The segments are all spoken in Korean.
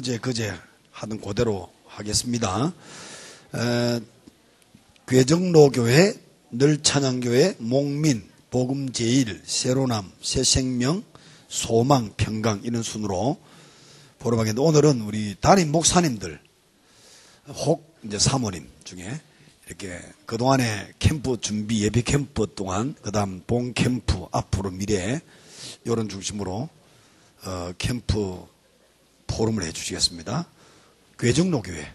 그제 하던 그대로 하겠습니다. 괴정로교회, 늘찬양교회, 목민, 복음제일, 새로남, 새생명, 소망, 평강 이런 순으로 보러 가겠는데 오늘은 우리 담임 목사님들 혹 이제 사모님 중에 이렇게 그동안에 캠프 준비 예비 캠프 동안 그다음 본 캠프 앞으로 미래 이런 중심으로 캠프 포럼을 해주시겠습니다. 괴정로교회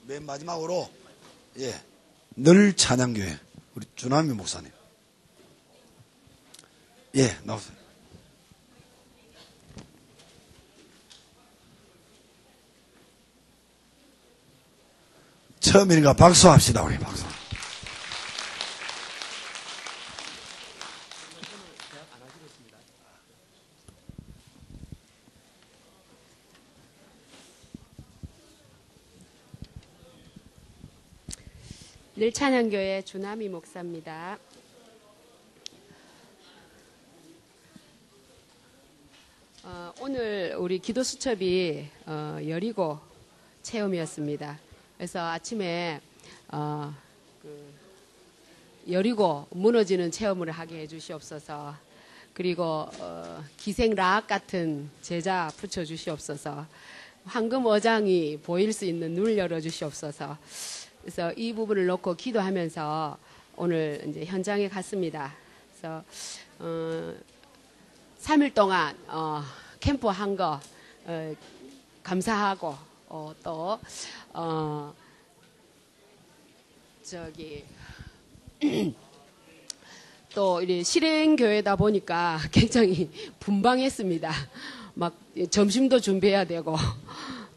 맨 마지막으로 늘찬양교회 우리 주남미 목사님 나오세요. 처음이니까 박수합시다. 우리 박수. 늘찬양교회 주남희 목사입니다. 오늘 우리 기도 수첩이 여리고 체험이었습니다. 그래서 아침에 여리고 무너지는 체험을 하게 해주시옵소서. 그리고 기생락 같은 제자 붙여주시옵소서. 황금 어장이 보일 수 있는 눈을 열어주시옵소서. 그래서 이 부분을 놓고 기도하면서 오늘 이제 현장에 갔습니다. 그래서 3일 동안 캠프 한 거 감사하고 또 또 이제 실행교회다 보니까 굉장히 분방했습니다. 막 점심도 준비해야 되고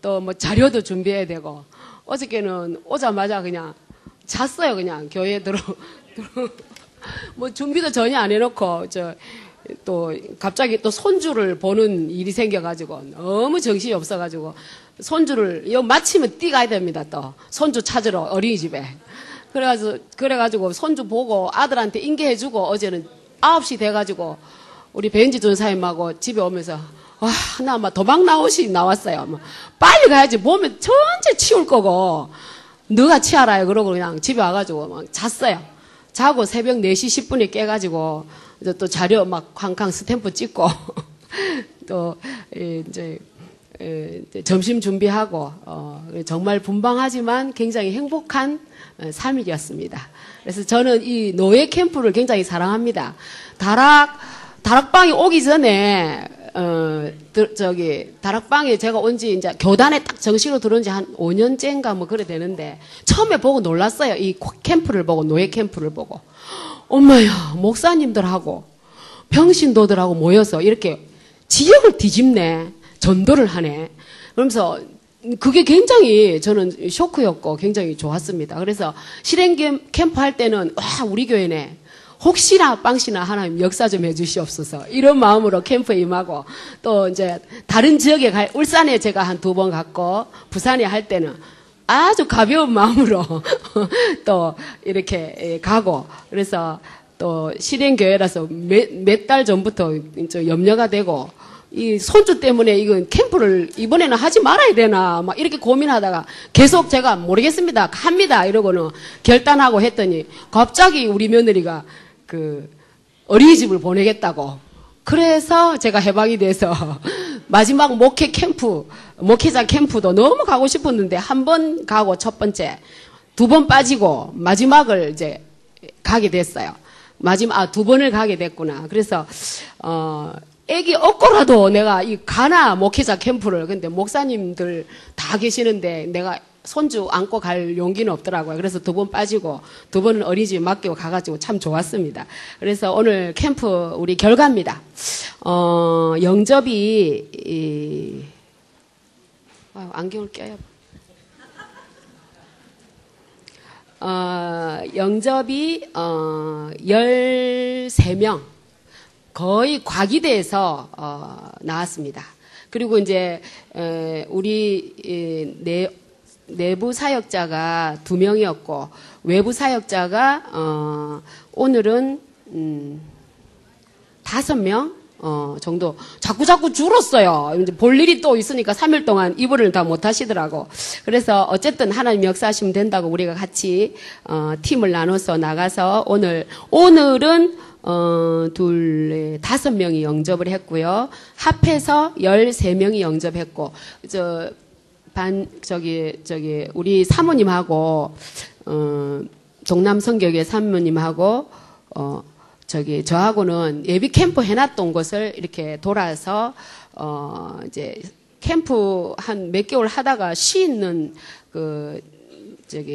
또 뭐 자료도 준비해야 되고 어저께는 오자마자 그냥 잤어요. 그냥 교회에 뭐 준비도 전혀 안 해놓고 또 갑자기 또 손주를 보는 일이 생겨가지고 너무 정신이 없어가지고 손주를 마치면 뛰가야 됩니다. 또 손주 찾으러 어린이집에 그래가지고 손주 보고 아들한테 인계해주고 어제는 9시 돼가지고 우리 배은지 전사님하고 집에 오면서 나 아마 도망 나왔어요. 빨리 가야지. 몸에 전체 치울 거고 너가 치아라요. 그러고 그냥 집에 와가지고 막 잤어요. 자고 새벽 4시 10분에 깨가지고 이제 또 자료 막 쾅쾅 스탬프 찍고 또 이제 점심 준비하고 정말 분방하지만 굉장히 행복한 3일이었습니다. 그래서 저는 이 노예 캠프를 굉장히 사랑합니다. 다락방이 오기 전에 다락방에 제가 온 지 이제 교단에 딱 정식으로 들어온 지 한 5년째인가 뭐 그래 되는데 처음에 보고 놀랐어요. 이 캠프를 보고 노예 캠프를 보고 엄마야 목사님들하고 평신도들하고 모여서 이렇게 지역을 뒤집네 전도를 하네. 그러면서 그게 굉장히 저는 쇼크였고 굉장히 좋았습니다. 그래서 실행 캠프 할 때는 우리 교회네. 혹시나 빵시나 하나님 역사 좀 해주시옵소서. 이런 마음으로 캠프에 임하고 또 이제 다른 지역에 울산에 제가 한 2번 갔고 부산에 할 때는 아주 가벼운 마음으로 또 이렇게 가고 그래서 또 실행교회라서 몇 달 전부터 염려가 되고 이 손주 때문에 이건 캠프를 이번에는 하지 말아야 되나 막 이렇게 고민하다가 계속 제가 모르겠습니다. 합니다. 이러고는 결단하고 했더니 갑자기 우리 며느리가 어린이집을 보내겠다고. 그래서 제가 해방이 돼서 마지막 목회자 캠프도 너무 가고 싶었는데 한 번 가고 첫 번째, 2번 빠지고 마지막을 이제 가게 됐어요. 2번을 가게 됐구나. 그래서, 애기 얻고라도 내가 가나 목회자 캠프를. 근데 목사님들 다 계시는데 내가 손주 안고 갈 용기는 없더라고요. 그래서 2번 빠지고 2번은 어린이집에 맡기고 가가지고 참 좋았습니다. 그래서 오늘 캠프 우리 결과입니다. 영접이 안경을 껴야. 영접이 13명 거의 과기대에서 나왔습니다. 그리고 이제 우리 내부 사역자가 2명이었고 외부 사역자가 오늘은 5명 정도 자꾸 줄었어요. 이제 볼 일이 또 있으니까 3일 동안 이불을 다 못 하시더라고. 그래서 어쨌든 하나님 역사하시면 된다고 우리가 같이 팀을 나눠서 나가서 오늘은 다섯 명이 영접을 했고요. 합해서 13명이 영접했고, 우리 사모님하고, 동남성교회 사모님하고, 저하고는 예비 캠프 해놨던 곳을 이렇게 돌아서, 이제 캠프 한 몇 개월 하다가 쉬는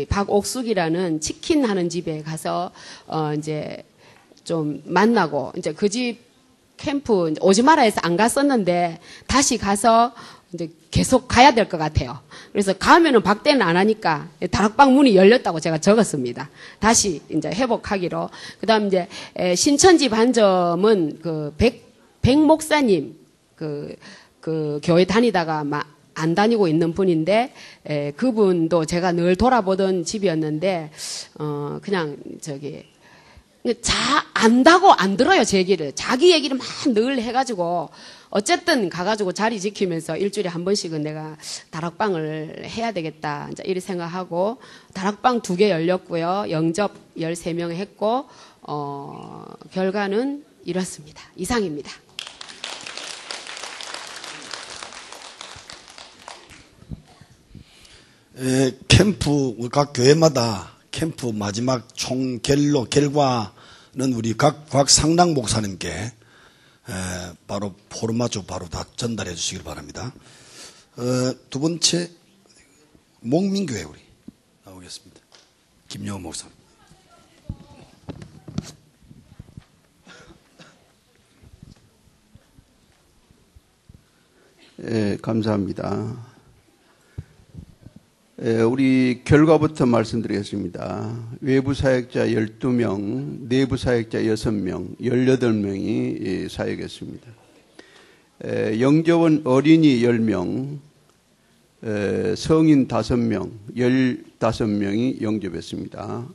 박옥숙이라는 치킨 하는 집에 가서, 이제 좀 만나고, 이제 그 집 캠프 오지 마라 해서 안 갔었는데, 다시 가서 이제 계속 가야 될 것 같아요. 그래서 가면은 박대는 안 하니까 다락방 문이 열렸다고 제가 적었습니다. 다시 이제 회복하기로. 그 다음 이제 신천지 반점은 백 목사님, 그 교회 다니다가 안 다니고 있는 분인데, 그분도 제가 늘 돌아보던 집이었는데, 그냥 안다고 안 들어요, 제 얘기를. 자기 얘기를 막 늘 해가지고, 어쨌든 가가지고 자리 지키면서 일주일에 한 번씩은 내가 다락방을 해야 되겠다. 이제 이렇게 생각하고, 다락방 2개 열렸고요. 영접 13명 했고, 결과는 이렇습니다. 이상입니다. 캠프, 각 교회마다 캠프 마지막 총 결과는 우리 각 상당 목사님께 바로 포르마주 바로 다 전달해 주시길 바랍니다. 두 번째, 목민교회 우리 나오겠습니다. 김영호 목사님. 감사합니다. 우리 결과부터 말씀드리겠습니다. 외부 사역자 12명, 내부 사역자 6명, 18명이 사역했습니다. 영접은 어린이 10명, 성인 5명, 15명이 영접했습니다.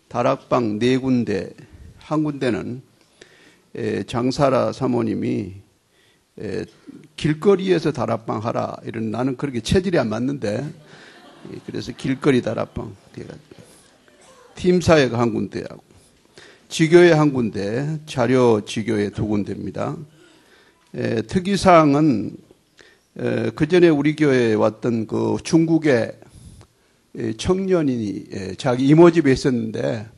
다락방 4군데, 한 군데는 장사라 사모님이 길거리에서 다락방 하라. 이런, 나는 그렇게 체질이 안 맞는데, 그래서 길거리 다락방 팀 사역 한 군데하고 지교회 한 군데, 자료 지교회 2군데입니다. 특이사항은 그 전에 우리 교회에 왔던 그 중국의 청년이 자기 이모 집에 있었는데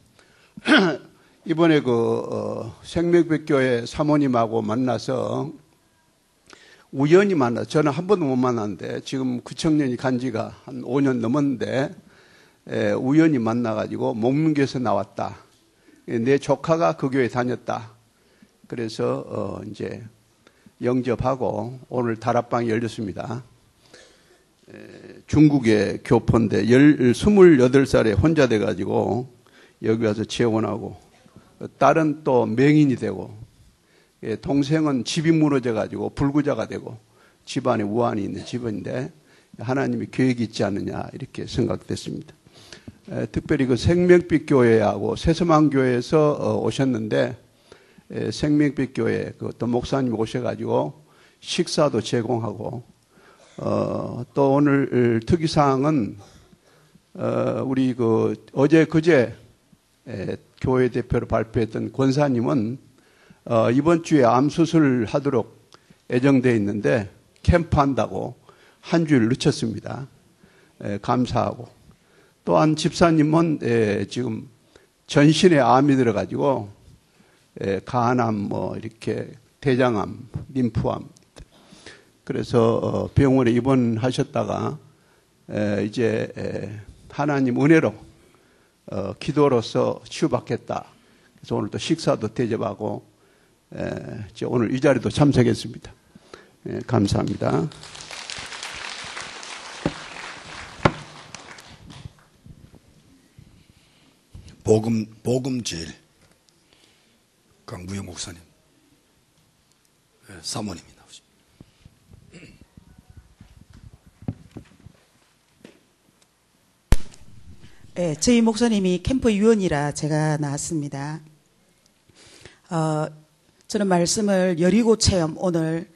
이번에 생명백교회 사모님하고 만나서 우연히 만나서, 저는 한 번도 못 만났는데 지금 그 청년이 간 지가 한 5년 넘었는데 우연히 만나가지고 목문교에서 나왔다. 내 조카가 그 교회 다녔다. 그래서 이제 영접하고 오늘 다락방이 열렸습니다. 중국의 교포인데 28살에 혼자 돼가지고 여기 와서 재혼하고, 딸은 또 맹인이 되고, 동생은 집이 무너져가지고 불구자가 되고 집안에 우환이 있는 집인데 하나님이 계획이 있지 않느냐 이렇게 생각됐습니다. 특별히 그 생명빛 교회하고 새서만 교회에서 오셨는데 생명빛 교회 또 목사님 오셔가지고 식사도 제공하고 또 오늘 특이사항은 우리 어제 그제 교회 대표로 발표했던 권사님은 이번 주에 암 수술을 하도록 예정되어 있는데 캠프한다고 한 주일 늦췄습니다. 감사하고, 또한 집사님은 지금 전신에 암이 들어가지고 간암, 이렇게 대장암, 림프암, 그래서 병원에 입원하셨다가 이제 하나님 은혜로 기도로서 치유받겠다. 그래서 오늘 또 식사도 대접하고 오늘 이 자리도 참석했습니다. 감사합니다. 복음제일 강부영 목사님, 사모님이 나오십니다. 네, 저희 목사님이 캠프 위원이라 제가 나왔습니다. 저는 말씀을 여리고 체험 오늘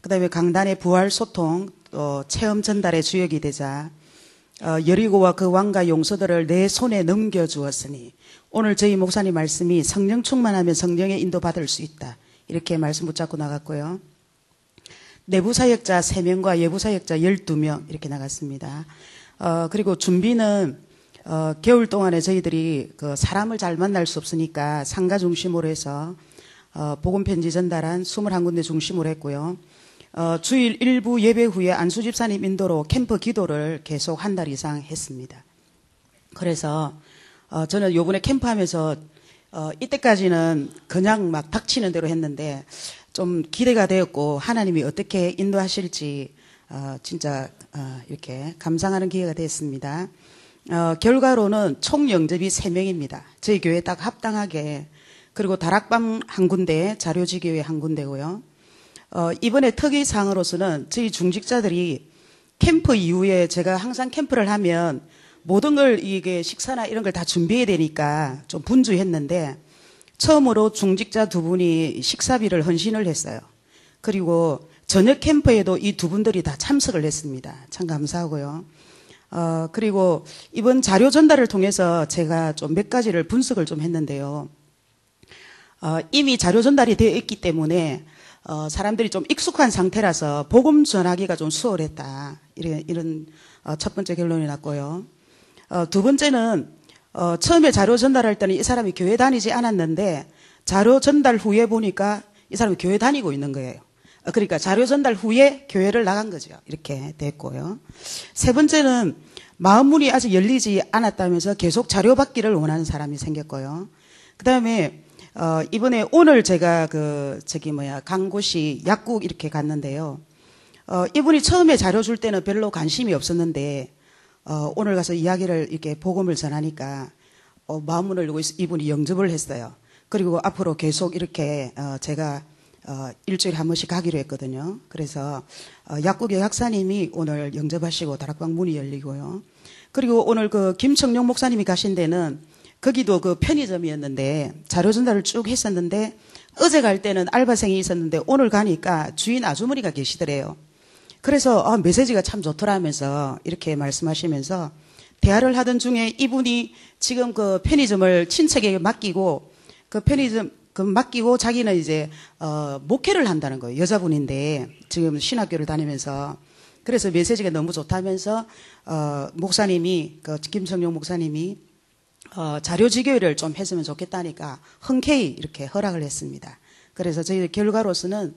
그다음에 강단의 부활 소통 또 체험 전달의 주역이 되자 여리고와 그 왕과 용서들을 내 손에 넘겨주었으니 오늘 저희 목사님 말씀이 성령 충만하면 성령의 인도받을 수 있다. 이렇게 말씀 붙잡고 나갔고요. 내부 사역자 3명과 외부 사역자 12명 이렇게 나갔습니다. 그리고 준비는 겨울 동안에 저희들이 그 사람을 잘 만날 수 없으니까 상가 중심으로 해서 복음 편지 전달한 21군데 중심으로 했고요. 주일 일부 예배 후에 안수 집사님 인도로 캠프 기도를 계속 한 달 이상 했습니다. 그래서 저는 요번에 캠프하면서 이때까지는 그냥 막 닥치는 대로 했는데 좀 기대가 되었고 하나님이 어떻게 인도하실지 진짜 이렇게 감상하는 기회가 됐습니다. 결과로는 총 영접이 3명입니다. 저희 교회에 딱 합당하게. 그리고 다락방 한 군데, 자료지교회 한 군데고요. 이번에 특이사항으로서는 저희 중직자들이 캠프 이후에 제가 항상 캠프를 하면 모든 걸 이게 식사나 이런 걸 다 준비해야 되니까 좀 분주했는데 처음으로 중직자 2분이 식사비를 헌신을 했어요. 그리고 저녁 캠프에도 이 2분들이 다 참석을 했습니다. 참 감사하고요. 그리고 이번 자료 전달을 통해서 제가 좀 몇 가지를 분석을 좀 했는데요. 이미 자료 전달이 되어 있기 때문에 사람들이 좀 익숙한 상태라서 복음 전하기가 좀 수월했다. 이런 첫 번째 결론이 났고요. 두 번째는 처음에 자료 전달할 때는 이 사람이 교회 다니지 않았는데 자료 전달 후에 보니까 이 사람이 교회 다니고 있는 거예요. 그러니까 자료 전달 후에 교회를 나간 거죠. 이렇게 됐고요. 세 번째는 마음문이 아직 열리지 않았다면서 계속 자료 받기를 원하는 사람이 생겼고요. 그 다음에 이번에 오늘 제가 강고시 약국 이렇게 갔는데요. 이분이 처음에 자료 줄 때는 별로 관심이 없었는데 오늘 가서 이야기를 이렇게 복음을 전하니까 마음문을 열고 이분이 영접을 했어요. 그리고 앞으로 계속 이렇게 제가 일주일에 한 번씩 가기로 했거든요. 그래서 약국의 약사님이 오늘 영접하시고 다락방 문이 열리고요. 그리고 오늘 그 김청룡 목사님이 가신 데는 거기도 그 편의점이었는데 자료 전달을 쭉 했었는데 어제 갈 때는 알바생이 있었는데 오늘 가니까 주인 아주머니가 계시더래요. 그래서 메시지가 참 좋더라면서 이렇게 말씀하시면서 대화를 하던 중에 이분이 지금 그 편의점을 친척에게 맡기고 그 편의점 맡기고 자기는 이제 목회를 한다는 거예요. 여자분인데 지금 신학교를 다니면서 그래서 메시지가 너무 좋다면서 목사님이 김성용 목사님이 자료지교회를 좀 했으면 좋겠다니까 흔쾌히 이렇게 허락을 했습니다. 그래서 저희 결과로서는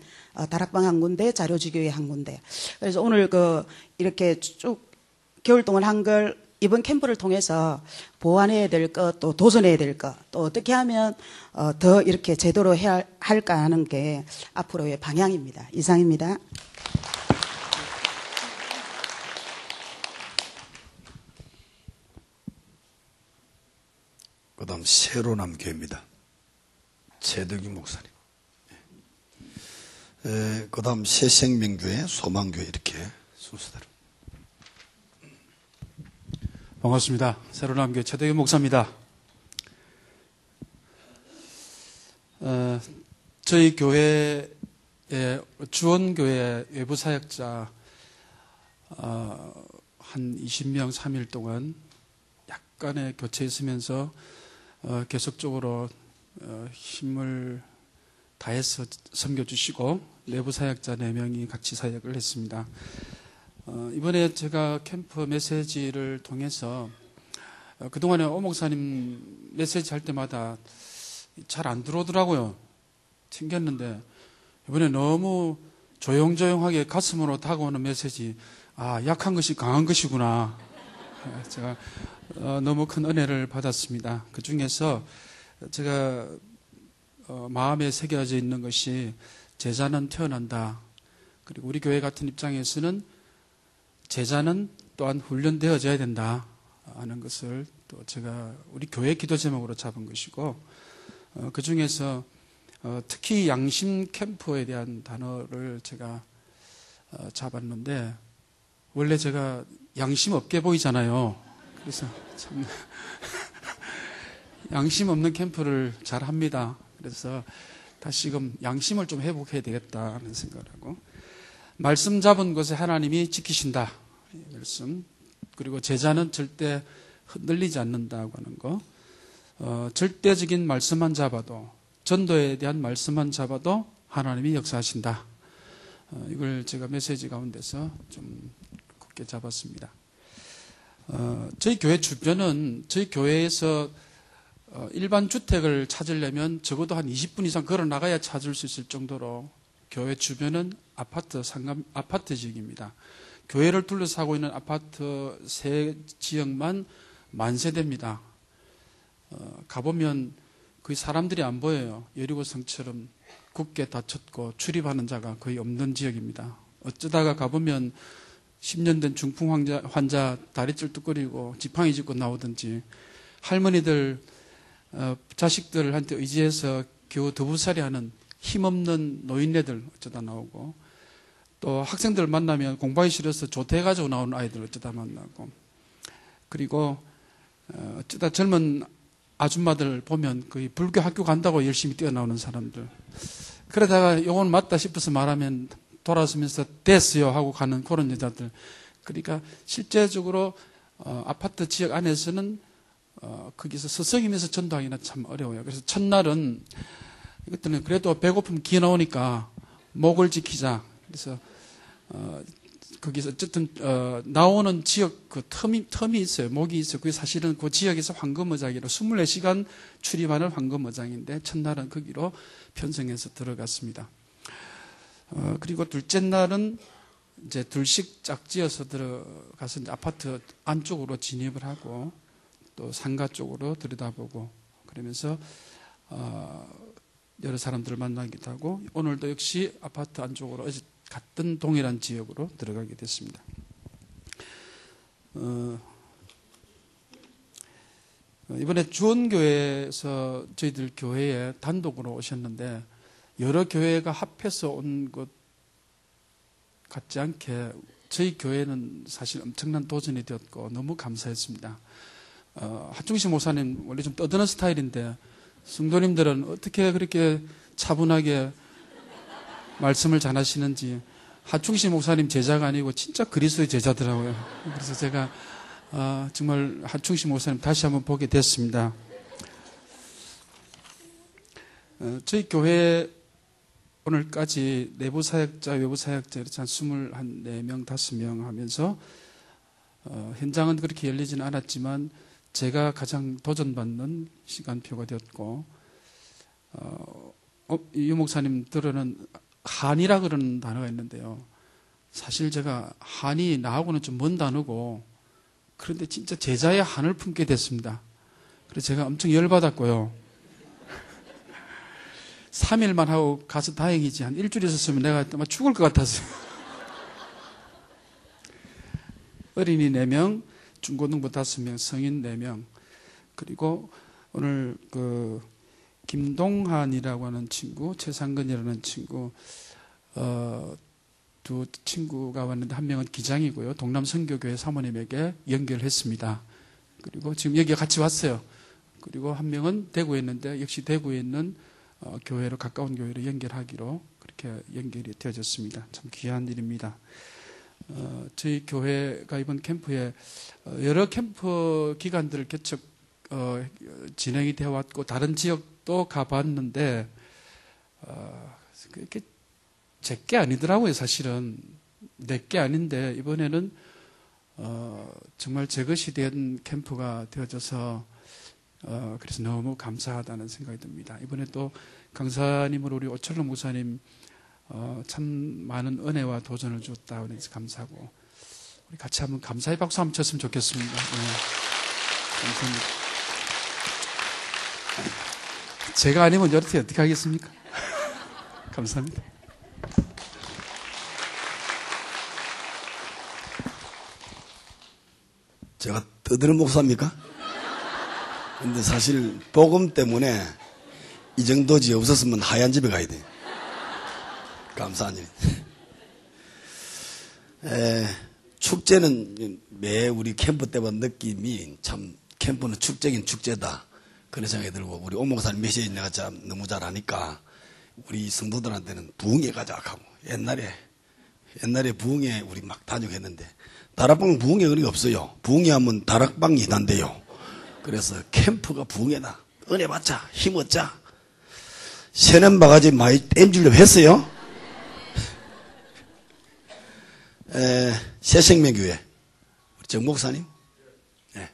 다락방 한 군데, 자료지교회 한 군데. 그래서 오늘 이렇게 쭉 겨울 동안 한 걸 이번 캠프를 통해서 보완해야 될 것, 또 도전해야 될 것, 또 어떻게 하면 더 이렇게 제대로 해야 할까 하는 게 앞으로의 방향입니다. 이상입니다. 그 다음 새로남 교회입니다. 최덕기 목사님. 그 다음 새생명교회, 소망교회 이렇게 순서대로. 반갑습니다. 새로남교회 최덕기 목사입니다. 저희 교회의 주원교회 외부 사역자 한 20명 3일 동안 약간의 교체 있으면서 계속적으로 힘을 다해서 섬겨주시고 내부 사역자 4명이 같이 사역을 했습니다. 이번에 제가 캠프 메시지를 통해서 그동안에 오 목사님 메시지 할 때마다 잘 안 들어오더라고요. 튕겼는데 이번에 너무 조용조용하게 가슴으로 다가오는 메시지, 약한 것이 강한 것이구나. 제가 너무 큰 은혜를 받았습니다. 그 중에서 제가 마음에 새겨져 있는 것이 제자는 태어난다. 그리고 우리 교회 같은 입장에서는 제자는 또한 훈련되어져야 된다 하는 것을 또 제가 우리 교회 기도 제목으로 잡은 것이고, 그 중에서 특히 양심 캠프에 대한 단어를 제가 잡았는데, 원래 제가 양심 없게 보이잖아요. 그래서 참 양심 없는 캠프를 잘 합니다. 그래서 다시금 양심을 좀 회복해야 되겠다는 생각을 하고, 말씀 잡은 것에 하나님이 지키신다. 이 말씀. 그리고 제자는 절대 흔들리지 않는다고 하는 거. 절대적인 말씀만 잡아도, 전도에 대한 말씀만 잡아도 하나님이 역사하신다. 이걸 제가 메시지 가운데서 좀 굳게 잡았습니다. 저희 교회 주변은, 저희 교회에서 일반 주택을 찾으려면 적어도 한 20분 이상 걸어 나가야 찾을 수 있을 정도로 교회 주변은 아파트 지역입니다. 교회를 둘러싸고 있는 아파트 세 지역만 만 세대입니다. 가보면 거의 사람들이 안 보여요. 여리고성처럼 굳게 닫혔고 출입하는 자가 거의 없는 지역입니다. 어쩌다가 가보면 10년 된 중풍 환자 다리 쩔뚝거리고 지팡이 짚고 나오든지, 할머니들 자식들한테 의지해서 겨우 더부살이 하는 힘없는 노인네들 어쩌다 나오고, 또 학생들 만나면 공부하기 싫어서 조퇴해가지고 나오는 아이들 어쩌다 만나고, 그리고 어쩌다 젊은 아줌마들 보면 거의 불교 학교 간다고 열심히 뛰어나오는 사람들, 그러다가 요건 맞다 싶어서 말하면 돌아서면서 됐어요 하고 가는 그런 여자들. 그러니까 실제적으로 아파트 지역 안에서는 거기서 서성이면서 전도하기는 참 어려워요. 그래서 첫날은 이것들은 그래도 배고프면 기 나오니까 목을 지키자. 그래서 거기서 어쨌든 나오는 지역 그 텀이 있어요. 목이 있어요. 그게 사실은 그 지역에서 황금어장이로 24시간 출입하는 황금어장인데, 첫날은 거기로 편성해서 들어갔습니다. 그리고 둘째 날은 이제 둘씩 짝지어서 들어가서 이제 아파트 안쪽으로 진입을 하고, 또 상가 쪽으로 들여다보고, 그러면서 여러 사람들을 만나기도 하고, 오늘도 역시 아파트 안쪽으로 어제 같은 동일한 지역으로 들어가게 됐습니다. 이번에 주원교회에서 저희들 교회에 단독으로 오셨는데, 여러 교회가 합해서 온 것 같지 않게 저희 교회는 사실 엄청난 도전이 되었고 너무 감사했습니다. 하충식 목사님 원래 좀 떠드는 스타일인데, 성도님들은 어떻게 그렇게 차분하게 말씀을 잘하시는지, 하충식 목사님 제자가 아니고 진짜 그리스도의 제자더라고요. 그래서 제가 정말 하충식 목사님 다시 한번 보게 됐습니다. 저희 교회 오늘까지 내부 사역자, 외부 사역자 이렇게 한 24명, 5명 하면서 현장은 그렇게 열리지는 않았지만 제가 가장 도전받는 시간표가 되었고, 유 목사님 들으는 한이라 그러는 단어가 있는데요. 사실 제가 한이 나하고는 좀 먼 단어고, 그런데 진짜 제자의 한을 품게 됐습니다. 그래서 제가 엄청 열받았고요. 3일만 하고 가서 다행이지, 한 일주일 있었으면 내가 아마 죽을 것 같았어요. 어린이 4명, 중고등부 5명, 성인 4명, 그리고 오늘 김동한이라고 하는 친구, 최상근이라는 친구, 두 친구가 왔는데 한 명은 기장이고요. 동남선교교회 사모님에게 연결했습니다. 그리고 지금 여기 같이 왔어요. 그리고 한 명은 대구에 있는데 역시 대구에 있는 교회로, 가까운 교회로 연결하기로 그렇게 연결이 되어졌습니다. 참 귀한 일입니다. 저희 교회가 이번 캠프에 여러 캠프 기간들을 개척 진행이 되어 왔고, 다른 지역도 가봤는데 그렇게 제게 아니더라고요. 사실은 내게 아닌데 이번에는 정말 제 것이 된 캠프가 되어져서 그래서 너무 감사하다는 생각이 듭니다. 이번에 또 강사님으로 우리 오철로 목사님 참 많은 은혜와 도전을 줬다 그래서 감사하고, 우리 같이 한번 감사의 박수 한번 쳤으면 좋겠습니다. 네. 감사합니다. 제가 아니면 여태 어떻게 하겠습니까? 감사합니다. 제가 떠드는 목사입니까? 근데 사실 복음 때문에 이 정도지 없었으면 하얀 집에 가야 돼. 감사한 일. 축제는 매 우리 캠프 때마다 느낌이 참, 캠프는 축제긴 축제다 그런 생각이 들고, 우리 오 목사님 메시지 내가 참 너무 잘 아니까 우리 성도들한테는 부흥회가 작하고 옛날에 부흥회 우리 막 다니고 했는데 다락방 부흥회 그런 게 없어요. 부흥회 하면 다락방 이단데요. 그래서 캠프가 부흥회다. 은혜 받자, 힘 얻자. 새는 바가지 많이 땜질려 했어요. 새생명교회 우리 정 목사님. 네.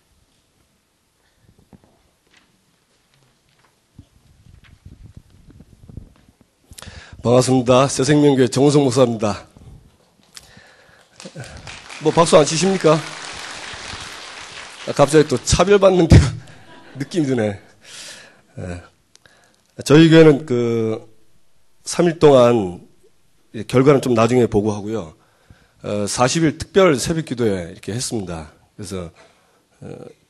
반갑습니다. 새생명교회 정우성 목사입니다. 뭐 박수 안 치십니까? 갑자기 또 차별받는 느낌이 드네. 저희 교회는 3일 동안 결과는 좀 나중에 보고하고요. 40일 특별 새벽 기도회 이렇게 했습니다. 그래서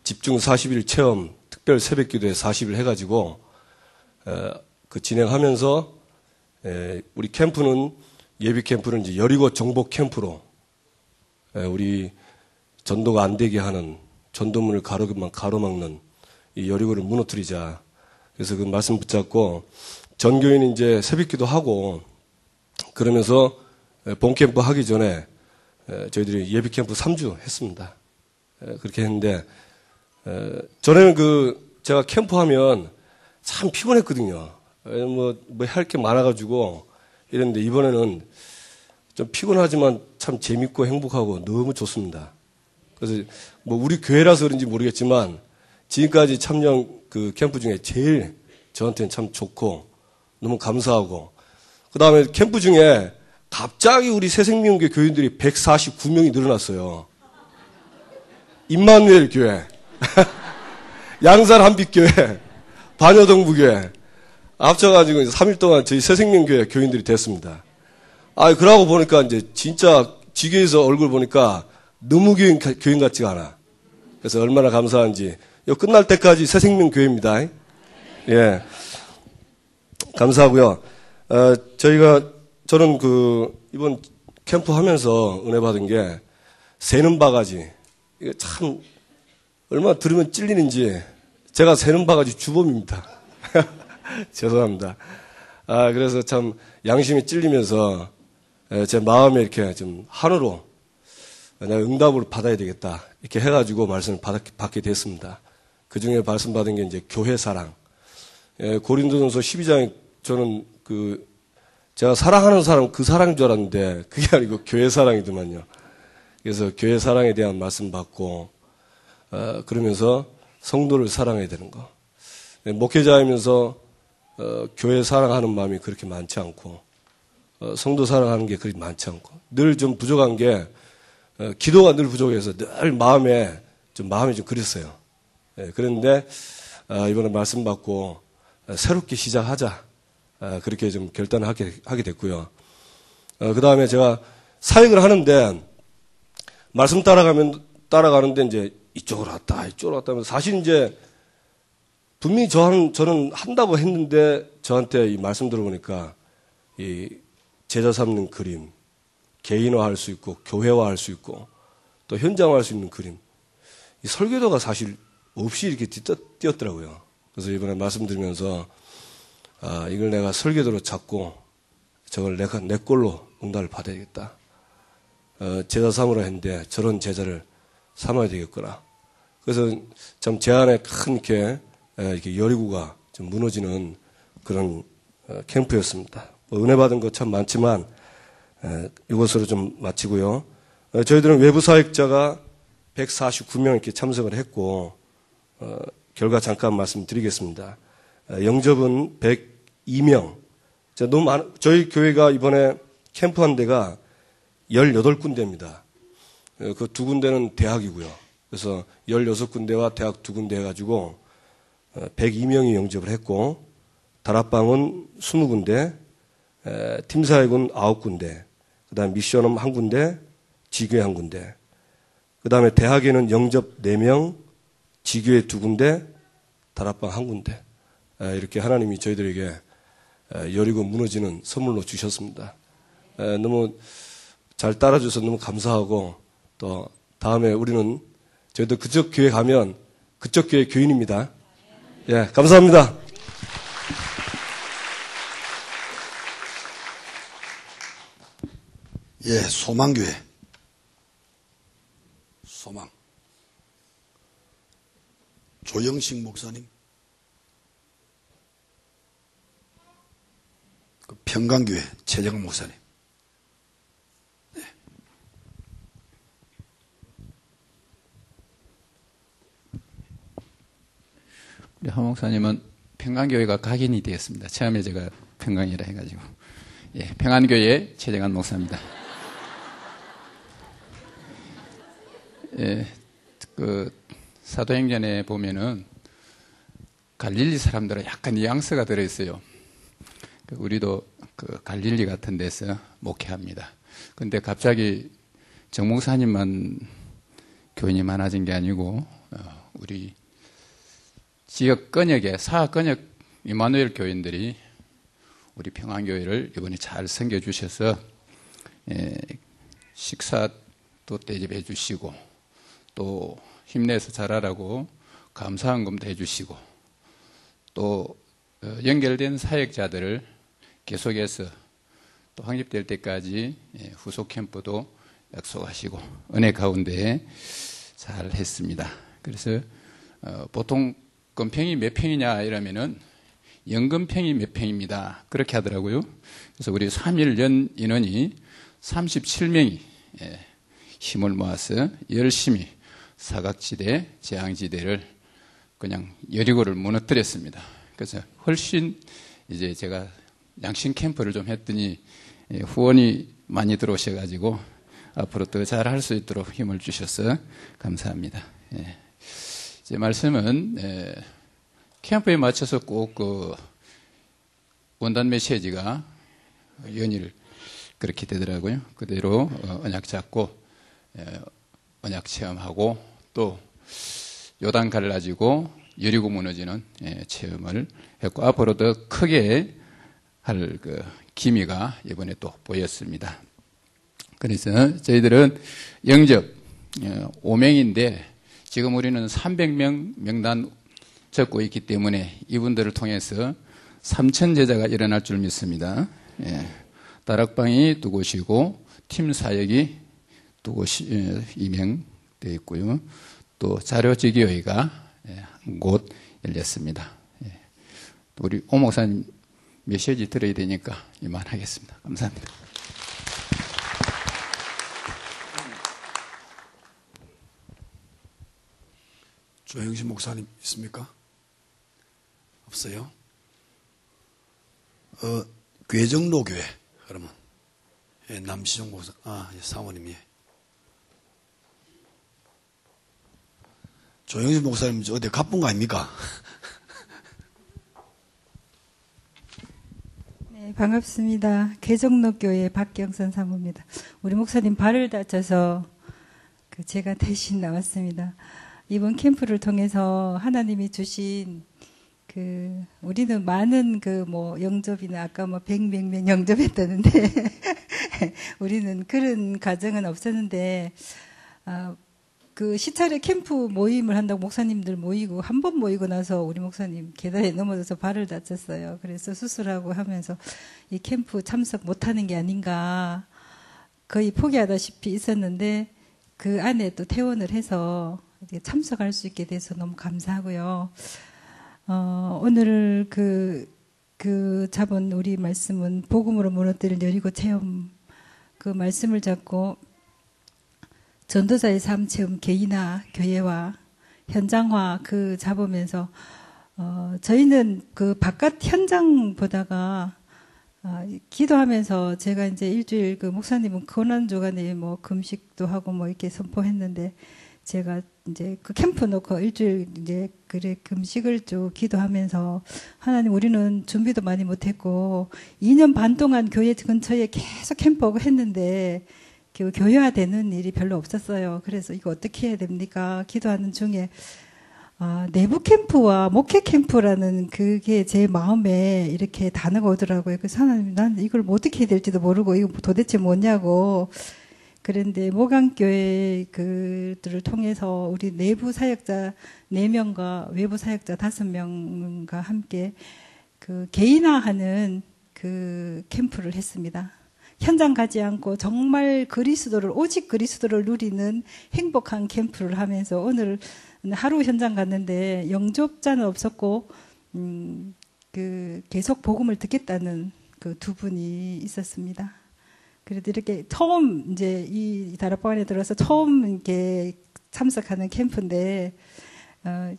집중 40일 체험 특별 새벽 기도회 40일 해가지고 진행하면서 우리 캠프는 예비 캠프는 이제 여리고 정복 캠프로 우리 전도가 안 되게 하는 전도문을 가로막는 이 여리고를 무너뜨리자. 그래서 그 말씀 붙잡고 전교인이 이제 새벽기도 하고 그러면서 본 캠프 하기 전에 저희들이 예비 캠프 3주 했습니다. 그렇게 했는데 전에는 제가 캠프 하면 참 피곤했거든요. 뭐 할 게 많아가지고 이랬는데 이번에는 좀 피곤하지만 참 재밌고 행복하고 너무 좋습니다. 그래서 뭐 우리 교회라서 그런지 모르겠지만 지금까지 참여한 캠프 중에 제일 저한테는 참 좋고 너무 감사하고 그 다음에 캠프 중에 갑자기 우리 새생명교회 교인들이 149명이 늘어났어요. 임마누엘 교회, 양산 한빛교회, 반여동부교회 합쳐가지고 3일 동안 저희 새생명교회 교인들이 됐습니다. 그러고 보니까 이제 진짜 지교에서 얼굴 보니까 너무 교인 같지가 않아. 그래서 얼마나 감사한지. 이거 끝날 때까지 새생명교회입니다. 예. 감사하고요. 저는 이번 캠프 하면서 은혜 받은 게 새는 바가지. 이거 참, 얼마나 들으면 찔리는지. 제가 새는 바가지 주범입니다. 죄송합니다. 그래서 참 양심이 찔리면서 제 마음에 이렇게 좀 한으로 내가 응답을 받아야 되겠다. 이렇게 해가지고 말씀을 받게 됐습니다. 그 중에 말씀 받은 게 이제 교회 사랑. 고린도전서 12장에 저는 제가 사랑하는 사람 그 사랑인 줄 알았는데 그게 아니고 교회 사랑이더만요. 그래서 교회 사랑에 대한 말씀 받고, 그러면서 성도를 사랑해야 되는 거. 목회자이면서 교회 사랑하는 마음이 그렇게 많지 않고, 성도 사랑하는 게 그렇게 많지 않고, 늘 좀 부족한 게, 기도가 늘 부족해서 늘 마음이 좀 그랬어요. 그런데, 이번에 말씀 받고, 새롭게 시작하자. 그렇게 좀 결단을 하게 됐고요. 그 다음에 제가 사역을 하는데, 말씀 따라가는데 이제 이쪽으로 왔다 하면서 사실 이제 분명히 저는 한다고 했는데 저한테 이 말씀 들어보니까 이 제자 삼는 그림, 개인화할 수 있고 교회화할 수 있고 또 현장화할 수 있는 그림, 이 설교도가 사실 없이 이렇게 띄었더라고요. 그래서 이번에 말씀드리면서 이걸 내가 설교도로 잡고 저걸 내가 내 꼴로 응답을 받아야겠다. 제자 삼으라 했는데 저런 제자를 삼아야 되겠구나. 그래서 참 제 안에 큰 이렇게 여리고가 좀 무너지는 그런 캠프였습니다. 은혜 받은 거 참 많지만 이것으로 좀 마치고요. 저희들은 외부 사역자가 149명 이렇게 참석을 했고 결과 잠깐 말씀드리겠습니다. 영접은 102명. 너무 저희 교회가 이번에 캠프한 데가 18군데입니다. 그 2군데는 대학이고요. 그래서 16군데와 대학 2군데 해가지고 102명이 영접을 했고, 다락방은 20군데, 팀사역은 9군데, 그 다음에 미션홈 1군데, 지교회 1군데, 그 다음에 대학에는 영접 4명, 지교회 2군데, 다락방 1군데, 이렇게 하나님이 저희들에게 여리고 무너지는 선물로 주셨습니다. 너무 잘 따라줘서 너무 감사하고, 또 다음에 우리는 저희도 그쪽 교회 가면 그쪽 교회 교인입니다. 예, 감사합니다. 예, 소망교회. 소망. 조영식 목사님. 그 평강교회 최재강 목사님. 네. 우리 하 목사님은 평강교회가 각인이 되었습니다. 처음에 제가 평강이라 해가지고. 예, 평안교회 최재관 목사입니다. 예, 그 사도행전에 보면은 갈릴리 사람들은 약간 뉘앙스가 들어있어요. 우리도 그 갈릴리 같은 데서 목회합니다. 근데 갑자기 정 목사님만 교인이 많아진 게 아니고 우리 지역 권역에 사학 권역 이마누엘 교인들이 우리 평안교회를 이번에 잘 섬겨주셔서 식사도 대접해 주시고 또 힘내서 잘하라고 감사헌금도 해주시고 또 연결된 사역자들을 계속해서 또 확립될 때까지 후속 캠프도 약속하시고 은혜 가운데 잘 했습니다. 그래서 보통 건평이 몇 평이냐 이러면은 연금평이 몇 평입니다. 그렇게 하더라고요. 그래서 우리 3.1년 인원이 37명이 힘을 모아서 열심히 사각지대, 재앙지대를 그냥 여리고를 무너뜨렸습니다. 그래서 훨씬 이제 제가 양심 캠프를 좀 했더니 후원이 많이 들어오셔가지고 앞으로 더 잘할 수 있도록 힘을 주셔서 감사합니다. 제 말씀은 캠프에 맞춰서 꼭 그 원단 메시지가 연일 그렇게 되더라고요. 그대로 언약 잡고 언약 체험하고 또 요단 갈라지고 여리고 무너지는 체험을 했고 앞으로 더 크게 할 그 기미가 이번에 또 보였습니다. 그래서 저희들은 영접 5명인데 지금 우리는 300명 명단 적고 있기 때문에 이분들을 통해서 3,000 제자가 일어날 줄 믿습니다. 다락방이 2곳이고 팀 사역이 2명 되어 있고요. 또 자료지교회가 한 곳 열렸습니다. 우리 오 목사님 메시지 들어야 되니까 이만하겠습니다. 감사합니다. 조영신 목사님 있습니까? 없어요? 괴정로교회 그러면 남시종 목사 사모님이 조영신 목사님 어디 가쁜 거 아닙니까? 네, 반갑습니다. 괴정로교회 박경선 사모입니다. 우리 목사님 발을 다쳐서 제가 대신 나왔습니다. 이번 캠프를 통해서 하나님이 주신 우리는 많은 영접이나 아까 100명 영접했다는데 우리는 그런 가정은 없었는데 시찰의 캠프 모임을 한다고 목사님들 모이고 한 번 모이고 나서 우리 목사님 계단에 넘어져서 발을 다쳤어요. 그래서 수술하고 하면서 이 캠프 참석 못하는 게 아닌가 거의 포기하다시피 있었는데 그 안에 또 퇴원을 해서 참석할 수 있게 돼서 너무 감사하고요. 오늘 잡은 우리 말씀은 복음으로 무너뜨린 여리고 체험 그 말씀을 잡고 전도자의 삶 체험 개인화 교회와 현장화 잡으면서 저희는 바깥 현장 보다가 기도하면서 제가 이제 일주일 목사님은 고난주간에 금식도 하고 이렇게 선포했는데 제가 이제 캠프 놓고 일주일 금식을 쭉 기도하면서 하나님 우리는 준비도 많이 못했고 2년 반 동안 교회 근처에 계속 캠프하고 했는데 교회화되는 일이 별로 없었어요. 그래서 이거 어떻게 해야 됩니까? 기도하는 중에 내부 캠프와 목회 캠프라는 그게 제 마음에 이렇게 단어가 오더라고요. 그래서 하나님 난 이걸 어떻게 해야 될지도 모르고 이거 도대체 뭐냐고. 그런데 모강교회 그들을 통해서 우리 내부 사역자 4명과 외부 사역자 5명과 함께 개인화하는 캠프를 했습니다. 현장 가지 않고 정말 오직 그리스도를 누리는 행복한 캠프를 하면서 오늘 하루 현장 갔는데 영접자는 없었고, 계속 복음을 듣겠다는 그 두 분이 있었습니다. 그래도 이렇게 처음 이제 이 다락방 안에 들어서 처음 이렇게 참석하는 캠프인데,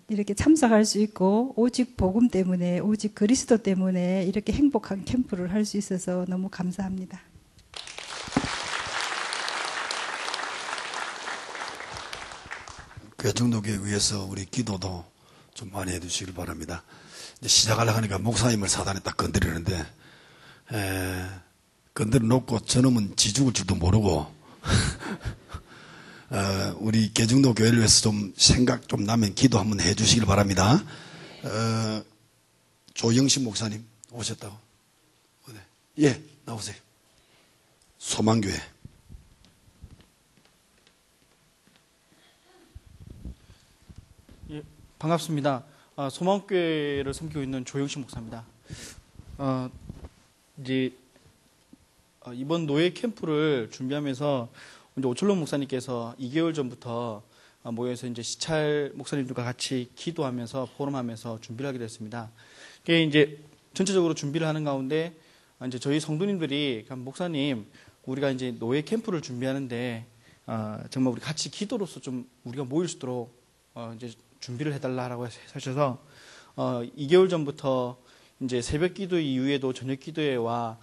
이렇게 참석할 수 있고 오직 복음 때문에 오직 그리스도 때문에 이렇게 행복한 캠프를 할 수 있어서 너무 감사합니다. 개중독에 위해서 우리 기도도 좀 많이 해주시길 바랍니다. 이제 시작하려고 하니까 목사님을 사단에 딱 건드리는데, 건드려 놓고 저놈은 지죽을 줄도 모르고, 우리 개중도 교회를 위해서 좀 생각 좀 나면 기도 한번 해 주시길 바랍니다. 조영신 목사님 오셨다고? 네. 예, 나오세요. 소망교회. 예, 반갑습니다. 소망교회를 섬기고 있는 조영신 목사입니다. 이제 이번 노예 캠프를 준비하면서 이제 오철론 목사님께서 2개월 전부터 모여서 이제 시찰 목사님들과 같이 기도하면서 포럼하면서 준비를 하게 됐습니다. 그게 이제 전체적으로 준비를 하는 가운데 이제 저희 성도님들이 목사님 우리가 이제 노예 캠프를 준비하는데 정말 우리 같이 기도로서 좀 우리가 모일 수 있도록 이제 준비를 해달라라고 하셔서 2개월 전부터 이제 새벽 기도 이후에도 저녁 기도회와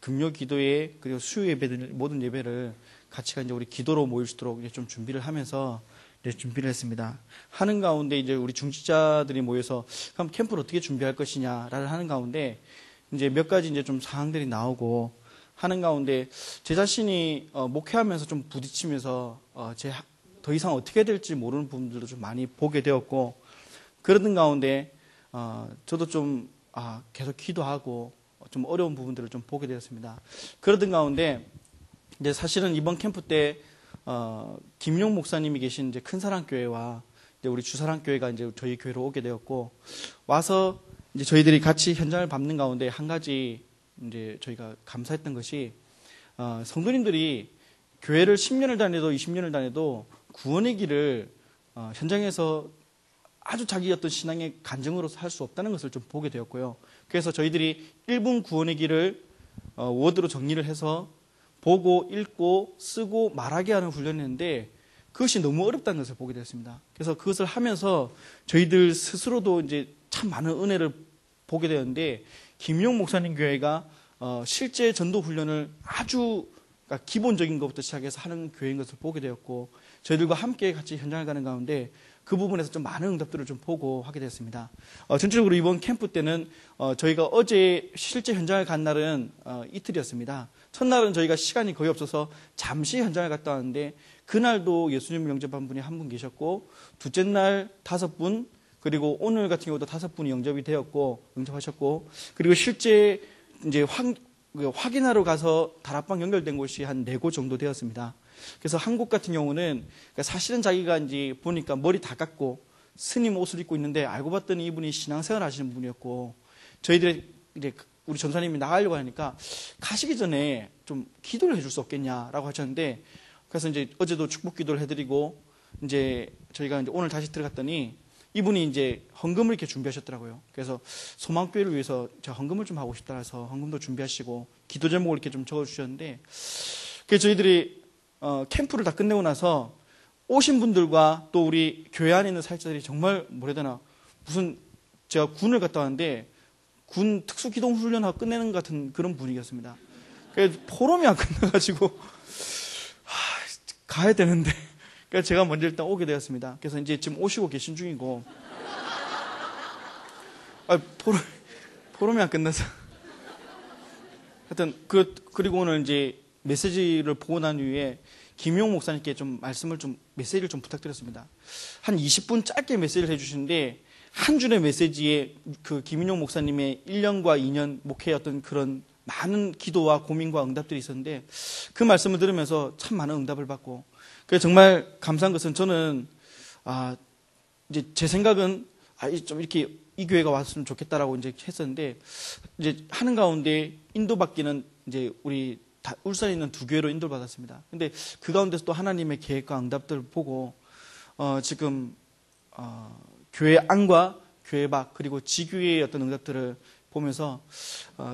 금요 기도회 그리고 수요 예배들 모든 예배를 같이 이제 우리 기도로 모일 수 있도록 이제 좀 준비를 하면서 이제 준비를 했습니다. 하는 가운데 이제 우리 중직자들이 모여서 그럼 캠프를 어떻게 준비할 것이냐를 하는 가운데 이제 몇 가지 이제 좀 사항들이 나오고 하는 가운데 제 자신이 목회하면서 좀 부딪히면서 더 이상 어떻게 해야 될지 모르는 부분들도 좀 많이 보게 되었고 그러던 가운데 저도 좀 계속 기도하고 좀 어려운 부분들을 좀 보게 되었습니다. 그러던 가운데 이제 사실은 이번 캠프 때 김용 목사님이 계신 이제 큰사랑교회와 이제 우리 주사랑교회가 이제 저희 교회로 오게 되었고 와서 이제 저희들이 같이 현장을 밟는 가운데 한 가지 이제 저희가 감사했던 것이 성도님들이 교회를 10년을 다녀도 20년을 다녀도 구원의 길을 현장에서 아주 자기 어떤 신앙의 간증으로서 할 수 없다는 것을 좀 보게 되었고요. 그래서 저희들이 1분 구원의 길을 워드로 정리를 해서 보고 읽고 쓰고 말하게 하는 훈련을 했는데 그것이 너무 어렵다는 것을 보게 되었습니다. 그래서 그것을 하면서 저희들 스스로도 이제 참 많은 은혜를 보게 되었는데 김용 목사님 교회가 실제 전도 훈련을 아주 그러니까 기본적인 것부터 시작해서 하는 교회인 것을 보게 되었고 저희들과 함께 같이 현장을 가는 가운데 그 부분에서 좀 많은 응답들을 좀 보고 하게 됐습니다. 전체적으로 이번 캠프 때는 저희가 어제 실제 현장을 간 날은 이틀이었습니다. 첫날은 저희가 시간이 거의 없어서 잠시 현장을 갔다 왔는데 그날도 예수님을 영접한 분이 한 분 계셨고 둘째 날 5분 그리고 오늘 같은 경우도 5분이 영접하셨고 그리고 실제 이제 확인하러 가서 다락방 연결된 곳이 한 4곳 정도 되었습니다. 그래서 한 곳 같은 경우는 사실은 자기가 이제 보니까 머리 다 깎고 스님 옷을 입고 있는데 알고 봤더니 이분이 신앙생활 하시는 분이었고 저희들이 이제 우리 전사님이 나가려고 하니까 가시기 전에 좀 기도를 해줄 수 없겠냐라고 하셨는데 그래서 이제 어제도 축복 기도를 해드리고 이제 저희가 이제 오늘 다시 들어갔더니 이분이 이제 헌금을 이렇게 준비하셨더라고요. 그래서 소망교회를 위해서 제가 헌금을 좀 하고 싶다 해서 헌금도 준비하시고 기도 제목을 이렇게 좀 적어주셨는데 그래서 저희들이 캠프를 다 끝내고 나서 오신 분들과 또 우리 교회 안에 있는 사역자들이 정말 뭐라 해야 되나 무슨 제가 군을 갔다 왔는데 군 특수기동훈련하고 끝내는 것 같은 그런 분위기였습니다. 그래서 포럼이 안 끝나가지고 가야 되는데 그래서 제가 먼저 일단 오게 되었습니다. 그래서 이제 지금 오시고 계신 중이고 포럼이 안 끝나서 하여튼 그리고 오늘 이제 메시지를 보고 난 이후에 김용 목사님께 좀 메시지를 좀 부탁드렸습니다. 한 20분 짧게 메시지를 해주시는데 한 줄의 메시지에 그 김용 목사님의 1년과 2년 목회의 그런 많은 기도와 고민과 응답들이 있었는데 그 말씀을 들으면서 참 많은 응답을 받고 그래서 정말 감사한 것은 저는 이제 제 생각은 좀 이렇게 이 교회가 왔으면 좋겠다라고 이제 했었는데 이제 하는 가운데 인도받기는 이제 우리 울산에 있는 두 교회로 인도를 받았습니다. 근데 그 가운데서 또 하나님의 계획과 응답들을 보고 지금 교회 안과 교회 밖 그리고 지교회의 어떤 응답들을 보면서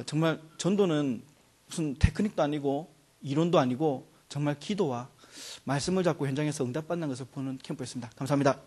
정말 전도는 무슨 테크닉도 아니고 이론도 아니고 정말 기도와 말씀을 잡고 현장에서 응답받는 것을 보는 캠프였습니다. 감사합니다.